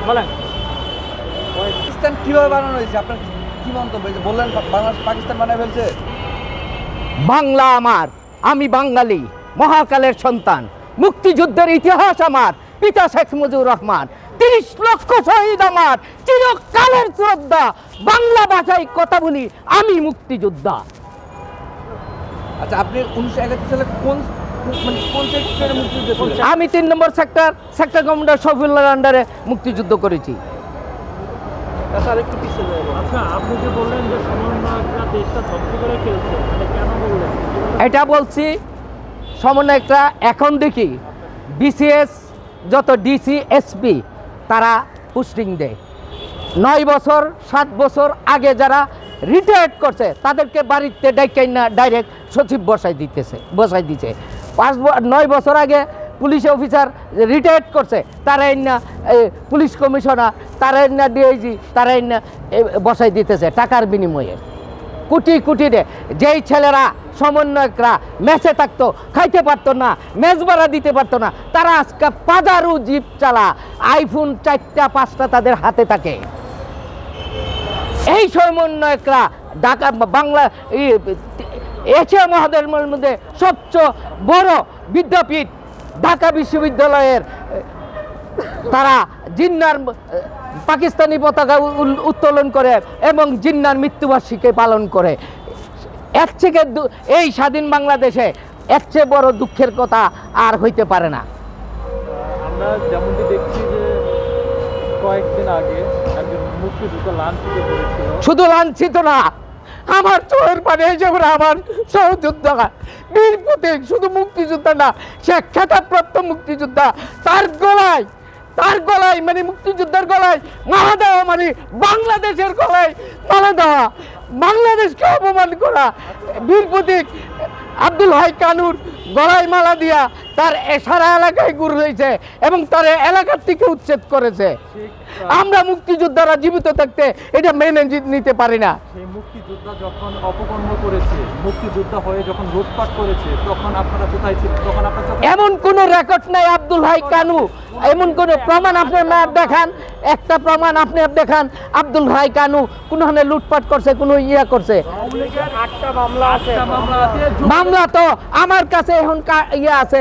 বলেন পাকিস্তান কিভাবে বানানো হয়েছে, আপনার কি মন্তব্য? বললেন বাংলাদেশ পাকিস্তান বানায় ফেলছে। বাংলা আমার, আমি বাঙালি, মহাকালের সন্তান। মুক্তিযুদ্ধের ইতিহাস আমার, পিতা শেখ মুজিবুর রহমান। ৩০ লক্ষ শহীদ আমার, চিরকালের শ্রদ্ধা। বাংলা ভাষায় কথা বলি, আমি মুক্তিযোদ্ধা। আচ্ছা, আপনি 1971 সালে কোন সেক্টরে মুক্তিযুদ্ধ ছিলেন? আমি ৩ নম্বর সেক্টর কমান্ডার শফিউল্লাহর আন্ডারে মুক্তিযুদ্ধ করেছি। আচ্ছা, আপনি যে বললেন যে সমন্বয়করা দেশটা ধ্বংস করে ফেলছে, মানে কেন বললেন? এটা বলছি সমন্বয়করা এখন দেখি বিসিএস যত ডিসি এসপি তারা পোস্টিং দেয়। 9 বছর 7 বছর আগে যারা রিটায়ার্ড করছে তাদেরকে বাড়িতে ডাইকাই না ডাইরেক্ট সচিব বসাই দিচ্ছে। 9 বছর আগে পুলিশ অফিসার রিটায়ার্ড করছে, তারা না পুলিশ কমিশনার, তারা না ডিআইজি, তারা না বসাই দিতেছে টাকার বিনিময়ে। কোটি কোটি রে যেই ছেলেরা সমন্বয়করা মেসে থাকতো, খাইতে পারতো না, মেজ ভাড়া দিতে পারতো না, তারা আজকে পাজারু জিপ চালা, আইফোন 4টা 5টা তাদের হাতে থাকে। এই সমন্বয়করা ঢাকা বাংলা এশিয়া মহাদেশের মধ্যে সবচেয়ে বড় বিদ্যাপীঠ ঢাকা বিশ্ববিদ্যালয়ের তারা জিন্নার পাকিস্তানি পতাকা উত্তোলন করে এবং জিন্নার মৃত্যুবার্ষিকী পালন করে। এর থেকে এই স্বাধীন বাংলাদেশে এর চেয়ে বড় দুঃখের কথা আর হইতে পারে না। আমরা যেমনটি দেখছি যে কয়েকদিন আগে একজন মুক্তিযোদ্ধা লাঞ্ছিত করেছিল। শুধু লাঞ্ছিত না, আমার চোখের পানে এসে করে আমার সহযোদ্ধা বীর প্রতীক, শুধু মুক্তিযোদ্ধা না, সে খেতাবপ্রাপ্ত মুক্তিযোদ্ধা। তার গলায় মানে মুক্তিযোদ্ধার গলায় মালা দেওয়া মানে বাংলাদেশের গলায় মালা দেওয়া, বাংলাদেশকে অপমান করা। বীর প্রতীক আব্দুল হাই কানুর গলায় মালা দিয়া তার সারা এলাকায় ঘুরে হয়েছে এবং তার এলাকার থেকে উচ্ছেদ করেছে। আমরা মুক্তিযোদ্ধারা জীবিত থাকতে এটা মেনে নিতে পারি না। সেই মুক্তিযোদ্ধা যখন অপকর্ম করেছে, মুক্তিযোদ্ধা হয়ে যখন লুটপাট করেছে, তখন আপনারা কোথায় ছিলেন? তখন আপনারা এমন কোনো রেকর্ড নাই আব্দুল হাই কানু, এমন কোনো প্রমাণ আপনি দেখান, একটা প্রমাণ আপনি দেখান আব্দুল হাই কানু কোনখানে লুটপাট করছে, কোনো ইয়া করছে? 8টা মামলা আছে। মামলা তো আমার কাছে এখন ইয়ে আছে,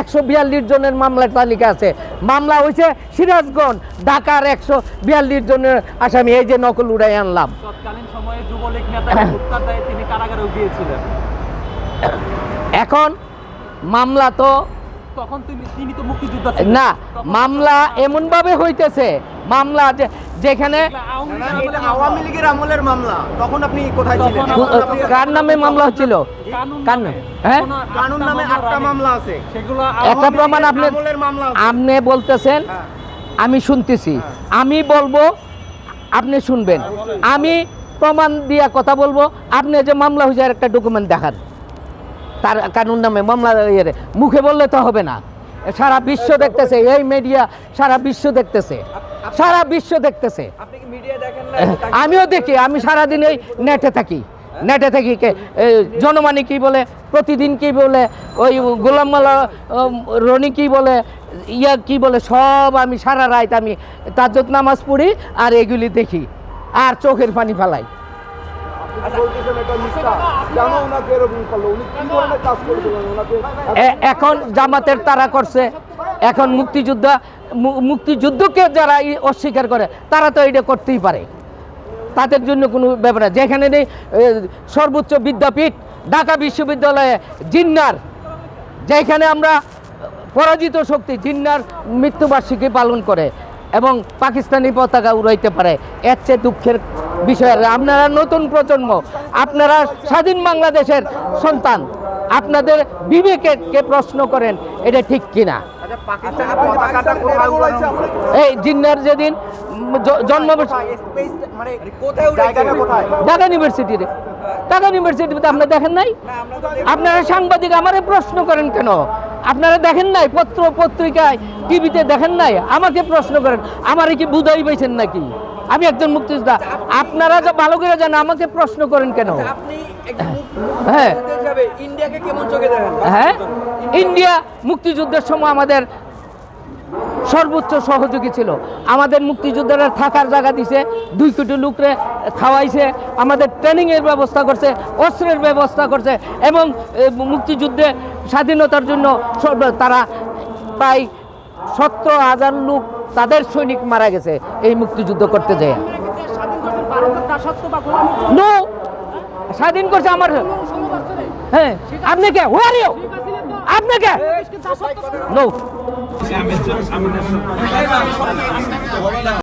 142 জনের মামলার তালিকা আছে। মামলা হয়েছে সিরাজগঞ্জ, ঢাকার 142 জনের আসামি, এই যে নকল উড়াই আনলাম। তৎকালীন সময়ে যুবলীগ নেতাকে হত্যার দায়ে তিনি কারাগারেও গিয়েছিলেন। এখন মামলা তো তখন তিনি তো মুক্তিযোদ্ধা ছিলেন না, মামলা এমন ভাবে হইতেছে, মামলা যেখানে আওয়ামী লীগের আমলের মামলা, তখন আপনি কোথায় ছিলেন? কার নামে মামলা হচ্ছিল? কার নামে? হ্যাঁ, কানুন নামে 8টা মামলা আছে, সেগুলো একটা প্রমাণ আপনি বলতেছেন, আমি শুনতেছি, আমি বলবো আপনি শুনবেন, আমি প্রমাণ দিয়া কথা বলবো। আপনি যে মামলা হয়েছে একটা ডকুমেন্ট দেখান, তার কানুন নামে মামলা মুখে বললে তো হবে না। সারা বিশ্ব দেখতেছে, এই মিডিয়া সারা বিশ্ব দেখতেছে, সারা বিশ্ব দেখতেছে। আপনি কি মিডিয়া দেখেন না? আমিও দেখি, আমি সারাদিন এই নেটে থাকি। জনমানি কি বলে, প্রতিদিন কি বলে, ওই গোলাম মালা রনি কি বলে, ইয়া কি বলে, সব আমি সারা রাত আমি তাজ্জুদ নামাজ পড়ি আর এগুলি দেখি আর চোখের পানি ফেলাই। এখন জামাতের তারা করছে, এখন মুক্তিযুদ্ধকে যারা অস্বীকার করে তারা তো এটা করতেই পারে, তাদের জন্য কোনো ব্যাপার না। যেখানে নেই সর্বোচ্চ বিদ্যাপীঠ ঢাকা বিশ্ববিদ্যালয়ে জিন্নার, যেখানে আমরা পরাজিত শক্তি জিন্নার মৃত্যুবার্ষিকী পালন করে এবং পাকিস্তানি পতাকা উড়াইতে পারে, এর চেয়ে দুঃখের বিষয়। আপনারা নতুন প্রজন্ম, আপনারা স্বাধীন বাংলাদেশের সন্তান, আপনাদের বিবেককে প্রশ্ন করেন এটা ঠিক কিনা। এই জিন্নার যেদিন জন্ম ঢাকা ইউনিভার্সিটিতে, ঢাকা ইউনিভার্সিটিতে আপনারা দেখেন নাই? আপনারা সাংবাদিক আমারে প্রশ্ন করেন কেন? আপনারা দেখেন নাই পত্র পত্রিকায় টিভিতে দেখেন নাই? আমাকে প্রশ্ন করেন, আমারে কি বুঝাই পাইছেন নাকি? আমি একজন মুক্তিযোদ্ধা, আপনারা যা ভালো করে জানেন, আমাকে প্রশ্ন করেন কেন? হ্যাঁ, ইন্ডিয়াকে কেমন চোখে দেখেন? হ্যাঁ, ইন্ডিয়া মুক্তিযুদ্ধের সময় আমাদের সর্বোচ্চ সহযোগী ছিল। আমাদের মুক্তিযোদ্ধারা থাকার জায়গা দিছে, 2 কোটি লোকরে খাওয়াইছে, আমাদের ট্রেনিংয়ের ব্যবস্থা করছে, অস্ত্রের ব্যবস্থা করছে এবং মুক্তিযুদ্ধে স্বাধীনতার জন্য তারা প্রায় 17,000 লোক তাদের সৈনিক মারা গেছে এই মুক্তিযুদ্ধ করতে যায়। নো, স্বাধীন করছে আমার। হ্যাঁ, আপনি কে? Who are you? আপনি কে? নো।